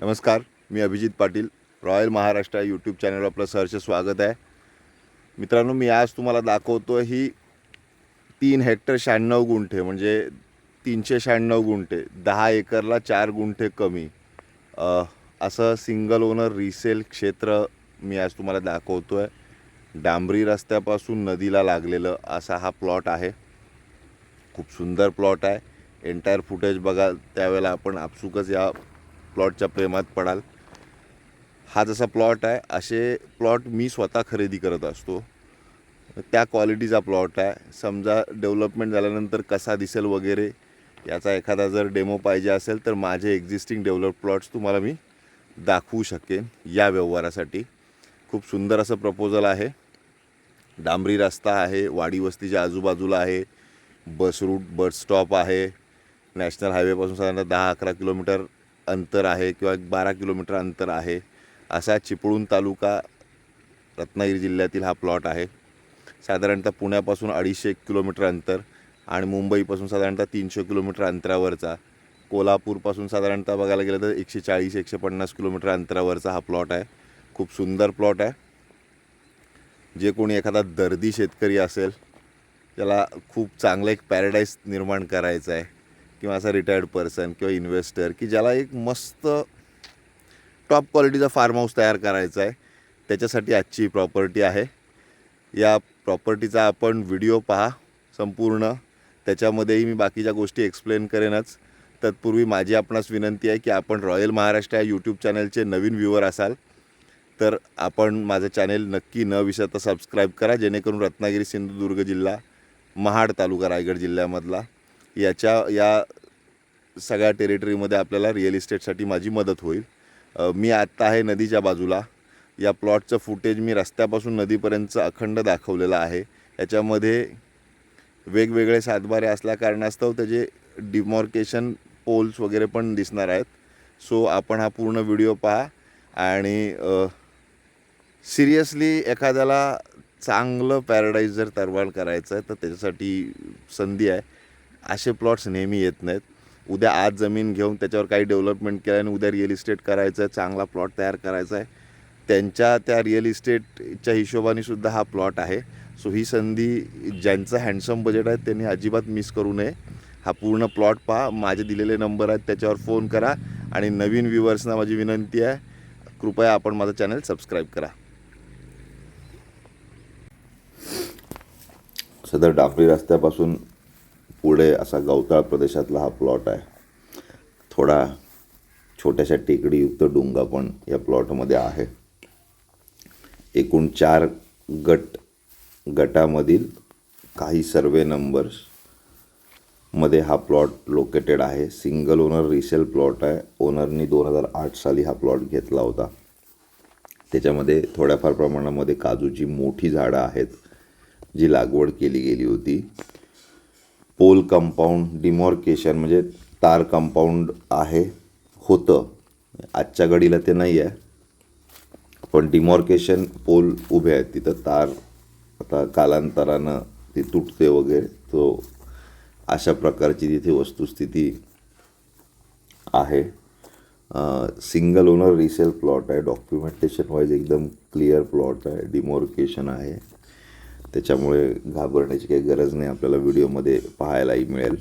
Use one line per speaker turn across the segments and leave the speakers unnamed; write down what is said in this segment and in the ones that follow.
नमस्कार, मी Abhijit Patil. Royal Maharashtra YouTube चॅनलवर आपलं सहर्ष स्वागत आहे. मित्रांनो, मी आज तुम्हाला दाखवतो ही 3 हेक्टर 96 गुंठे म्हणजे 396 गुंठे, 10 एकरला 4 गुंठे कमी असं सिंगल ओनर रिसेल क्षेत्र मी आज तुम्हाला दाखवतो आहे. डांबरी रस्त्यापासून नदीला लागलेलं असा हा प्लॉट आहे. खूप सुंदर प्लॉट आहे. एंटायर फुटेज बघाल त्यावेळेला आपण आपसुकच या प्लॉटच्या प्रेमात पडाल. हा जसा प्लॉट आहे असे प्लॉट मी स्वतः खरेदी करत असतो. त्या क्वालिटीचा प्लॉट आहे. समजा डेव्हलपमेंट झाल्यानंतर कसा दिसेल वगैरे याचा एखादा जर डेमो पाहिजे असेल तर माझे एक्झिस्टिंग डेव्हलप प्लॉट्स तुम्हाला मी दाखवू शकेन या व्यवहारासाठी. खूप सुंदर असं प्रपोजल आहे. डांबरी रस्ता आहे, वाडी वस्तीच्या आजूबाजूला आहे, बस रूट बस स्टॉप आहे. नॅशनल हायवेपासून साधारणतः 10-11 किलोमीटर अंतर आहे किंवा 12 किलोमीटर अंतर आहे. असा चिपळूण तालुका रत्नागिरी जिल्ह्यातील हा प्लॉट आहे. साधारणतः पुण्यापासून 250 किलोमीटर अंतर आणि मुंबईपासून साधारणतः 300 किलोमीटर अंतरावरचा, कोल्हापूरपासून साधारणतः बघायला गेलं तर 140-150 किलोमीटर अंतरावरचा हा प्लॉट आहे. खूप सुंदर प्लॉट आहे. जे कोणी एखादा दर्दी शेतकरी असेल त्याला खूप चांगलं एक पॅराडाईज निर्माण करायचं आहे किंवा असा रिटायर्ड पर्सन किंवा इन्व्हेस्टर की ज्याला एक मस्त टॉप क्वालिटीचा फार्म हाऊस तयार करायचा आहे, त्याच्यासाठी आजची प्रॉपर्टी आहे. या प्रॉपर्टीचा आपण व्हिडिओ पहा संपूर्ण. त्याच्यामध्येही मी बाकीच्या गोष्टी एक्सप्लेन करेनच. तत्पूर्वी माझी आपणास विनंती आहे की आपण रॉयल महाराष्ट्र या यूट्यूब चॅनलचे नवीन व्ह्यूवर असाल तर आपण माझं चॅनेल नक्की न विसरता सबस्क्राईब करा, जेणेकरून रत्नागिरी, सिंधुदुर्ग जिल्हा, महाड तालुका, रायगड जिल्ह्यामधला या सगळ्या टेरिटरीमध्ये आपल्याला रिअल इस्टेटसाठी माझी मदत होईल. मी आत्ता आहे नदीच्या बाजूला. या प्लॉटचं फुटेज मी रस्त्यापासून नदीपर्यंतचं अखंड दाखवलेलं आहे. याच्यामध्ये वेगवेगळे सातबारे असल्याकारणास्तव त्याचे डिमॉर्केशन पोल्स वगैरे पण दिसणार आहेत. सो आपण हा पूर्ण व्हिडिओ पहा आणि सिरियसली एखाद्याला चांगलं पॅराडाईज जर निर्माण करायचं आहे तर त्याच्यासाठी संधी आहे. असे प्लॉट्स नेहमी येत नाहीत. उद्या आज जमीन घेऊन त्याच्यावर काही डेव्हलपमेंट केलं आणि उद्या रिअल इस्टेट करायचं आहे, चांगला प्लॉट तयार करायचा आहे, त्यांच्या त्या रिअल इस्टेटच्या हिशोबाने सुद्धा हा प्लॉट आहे. सो ही संधी ज्यांचं हँडसम बजेट आहे त्यांनी अजिबात मिस करू नये. हा पूर्ण प्लॉट पहा. माझे दिलेले नंबर आहेत त्याच्यावर फोन करा आणि नवीन व्ह्यूवर्सना माझी विनंती आहे, कृपया आपण माझं चॅनल सबस्क्राईब करा. सदर डांबरी रस्त्यापासून पुढे असा गवताळ प्रदेशातला हा प्लॉट आहे. थोडा छोट्याशा टेकडीयुक्त डोंगा पण या प्लॉटमध्ये आहे. एकूण 4 गटामधील काही सर्वे नंबर्समध्ये हा प्लॉट लोकेटेड आहे. सिंगल ओनर रिसेल प्लॉट आहे. ओनरनी 2008 साली हा प्लॉट घेतला होता. त्याच्यामध्ये थोड्याफार प्रमाणामध्ये काजूची मोठी झाडं आहेत जी लागवड केली गेली होती. पोल कंपाऊंड डिमॉर्केशन म्हणजे तार कंपाऊंड होतं. आजच्या घडीला ते नाही आहे, पण डिमॉर्केशन पोल उभे आहेत तिथं. तार आता कालांतरानं ती तुटते वगैरे, तो अशा प्रकारची तिथे वस्तुस्थिती आहे. सिंगल ओनर रिसेल प्लॉट आहे. डॉक्युमेंटेशन वाईज एकदम क्लिअर प्लॉट आहे. डिमॉर्केशन आहे, त्याच्यामुळे घाबरण्याची काही गरज नाही. आपल्याला व्हिडिओमध्ये पाहायलाही मिळेल.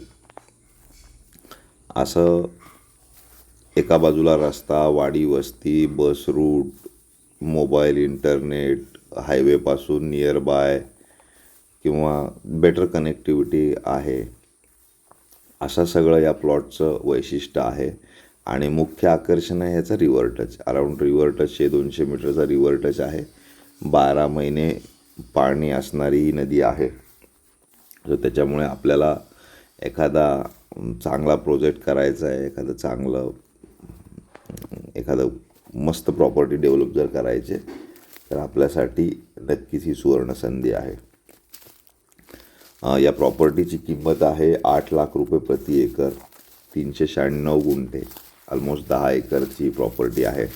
असं एका बाजूला रस्ता, वाडी वस्ती, बस रूट, मोबाईल इंटरनेट, हायवेपासून नियर बाय किंवा बेटर कनेक्टिव्हिटी आहे. असं सगळं या प्लॉटचं वैशिष्ट्य आहे. आणि मुख्य आकर्षण आहे ह्याचा river touch. Around river touch 200 मीटरचा रिव्हर टच आहे. 12 महिने पाणी असणारी ही नदी आहे. तर त्याच्यामुळे आपल्याला एखादा चांगला प्रोजेक्ट करायचा आहे, एखादं मस्त प्रॉपर्टी डेव्हलप जर करायचे तर आपल्यासाठी नक्कीच ही सुवर्ण संधी आहे. या प्रॉपर्टीची किंमत आहे 8 लाख रुपये प्रति एकर. 396 गुंठे, ऑलमोस्ट 10 एकरची प्रॉपर्टी आहे.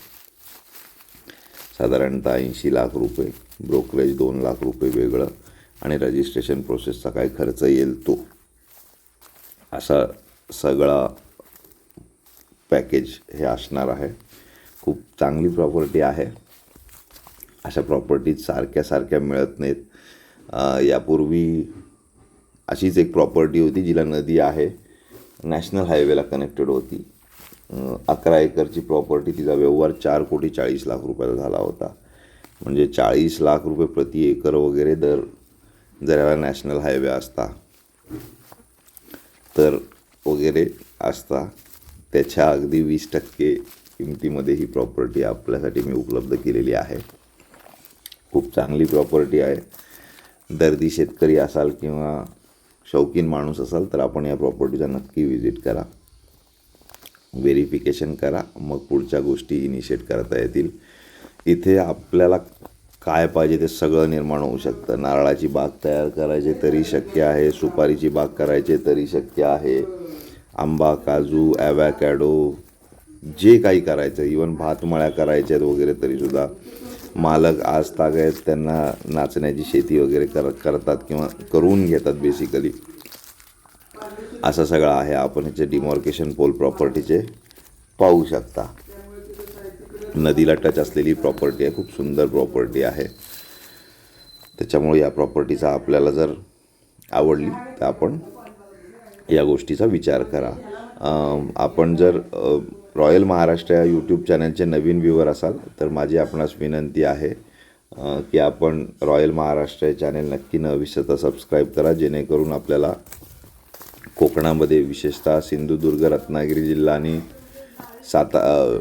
साधारणतः 80 लाख रुपये, ब्रोकरेज 2 लाख रुपये वेगळं आणि रजिस्ट्रेशन प्रोसेसचा काय खर्च येईल तो, असा सगळा पॅकेज हे असणार आहे. खूप चांगली प्रॉपर्टी आहे. अशा प्रॉपर्टीज सारख्या मिळत नाहीत. यापूर्वी अशीच एक प्रॉपर्टी होती जिला नदी आहे, नॅशनल हायवेला कनेक्टेड होती. 11 एकरची प्रॉपर्टी, तिचा व्यवहार 4,40,40,00,000 रुपयाला झाला होता. म्हणजे 40 लाख रुपये प्रति एकर वगैरे दर जर याला नॅशनल हायवे असता तर वगैरे असता, त्याच्या अगदी 20% किमतीमध्ये ही प्रॉपर्टी आपल्यासाठी मी उपलब्ध केलेली आहे. खूप चांगली प्रॉपर्टी आहे. दर्दी शेतकरी असाल किंवा शौकीन माणूस असाल तर आपण या प्रॉपर्टीचा नक्की व्हिजिट करा, व्हेरिफिकेशन करा, मग पुढच्या गोष्टी इनिशिएट करता येतील. इथे आपल्याला काय पाहिजे ते सगळं निर्माण होऊ शकतं. नारळाची बाग तयार करायची तरी शक्य आहे, सुपारीची बाग करायची तरी शक्य आहे, आंबा, काजू, ॲवॅकॅडो जे काही करायचं, इवन भातमळ्या करायच्या आहेत वगैरे तरीसुद्धा मालक आज तागायत त्यांना नाचण्याची शेती वगैरे करतात किंवा करून घेतात बेसिकली. असं सगळं आहे. आपण ह्याचे डिमॉर्केशन पोल प्रॉपर्टीचे पाहू शकता. नदीला टच असलेली प्रॉपर्टी आहे, खूप सुंदर प्रॉपर्टी आहे. त्याच्यामुळे या प्रॉपर्टीचा आपल्याला जर आवडली तर आपण या गोष्टीचा विचार करा. आपण जर रॉयल महाराष्ट्र या यूट्यूब चॅनलचे नवीन व्ह्यूवर असाल तर माझी आपणास विनंती आहे की आपण रॉयल महाराष्ट्र या चॅनल नक्की न विसरता सबस्क्राईब करा, जेणेकरून आपल्याला कोकणामध्ये विशेषतः सिंधुदुर्ग, रत्नागिरी जिल्हा आणि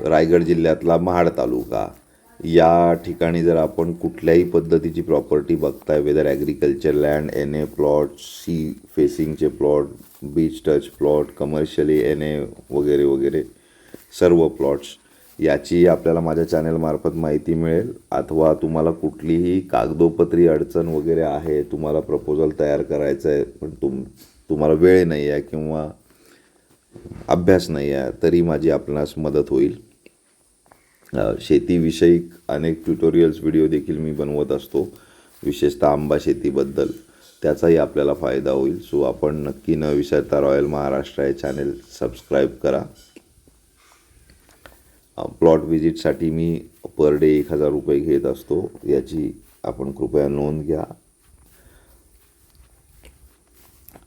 रायगड जिल्ह्यातला महाड तालुका या ठिकाणी जर आपण कुठल्याही पद्धतीची प्रॉपर्टी बघताय, whether agriculture land, NA plot, sea फेसिंगचे plot, beach touch plot, commercially NA वगैरे वगैरे सर्व प्लॉट्स, याची आपल्याला माझ्या चॅनलमार्फत माहिती मिळेल. अथवा तुम्हाला कुठलीही कागदोपत्री अडचण वगैरे आहे, तुम्हाला प्रपोजल तयार करायचं आहे पण तुम्हाला वेळ नाही आहे किंवा अभ्यास नाही आहे, तरी माझी आपणास मदत होईल. शेतीविषयी अनेक ट्युटोरियल्स व्हिडिओ देखील मी बनवत असतो, विशेषतः आंबा शेतीबद्दल, त्याचाही आपल्याला फायदा होईल. सो आपण नक्की न विसरता रॉयल महाराष्ट्र हे चॅनल सबस्क्राईब करा. प्लॉट व्हिजिटसाठी मी पर डे 1,000 रुपये घेत असतो, याची आपण कृपया नोंद घ्या.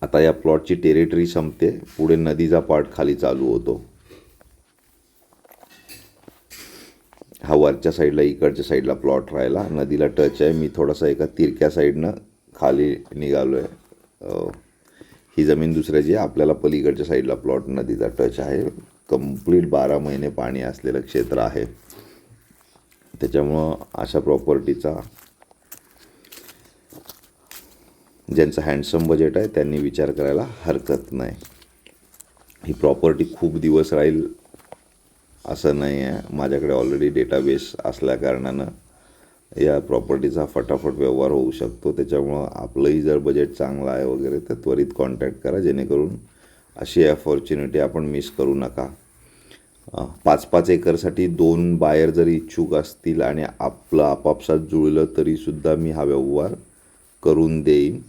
आता या प्लॉटची टेरिटरी संपते, पुढे नदीचा पार्ट खाली चालू होतो. हा वरच्या साईडला, इकडच्या साईडला प्लॉट राहिला, नदीला टच आहे. मी थोडासा एका तिरक्या साईडनं खाली निघालो आहे. ही जमीन दुसऱ्याची आहे. आपल्याला पलीकडच्या साईडला प्लॉट नदीचा टच आहे. कंप्लीट 12 महिने पाणी असलेलं क्षेत्र आहे. त्याच्यामुळं अशा प्रॉपर्टीचा ज्यांचं हँडसम बजेट आहे त्यांनी विचार करायला हरकत नाही. ही प्रॉपर्टी खूप दिवस राहील असं नाही आहे. माझ्याकडे ऑलरेडी डेटाबेस असल्याकारणानं या प्रॉपर्टीचा फटाफट व्यवहार होऊ शकतो. त्याच्यामुळं आपलंही जर बजेट चांगलं आहे वगैरे तर त्वरित कॉन्टॅक्ट करा, जेणेकरून अशी अपॉर्च्युनिटी आपण मिस करू नका. 5-5 एकरसाठी 2 बायर जरी इच्छुक असतील आणि आपलं आपापसात जुळलं तरीसुद्धा मी हा व्यवहार करून देईन.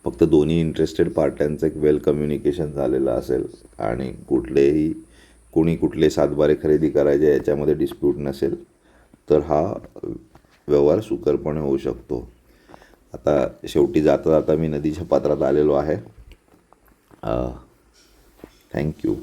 फक्त दोन्ही इंटरेस्टेड पार्ट्यांचं एक वेल कम्युनिकेशन झालेलं असेल आणि कुणी कुठले सातबारे खरेदी करायचे याच्यामध्ये डिस्प्यूट नसेल तर हा व्यवहार सुकरपणे होऊ शकतो. आता शेवटी जाता जाता मी नदीच्या पात्रात आलेलो आहे. थँक्यू.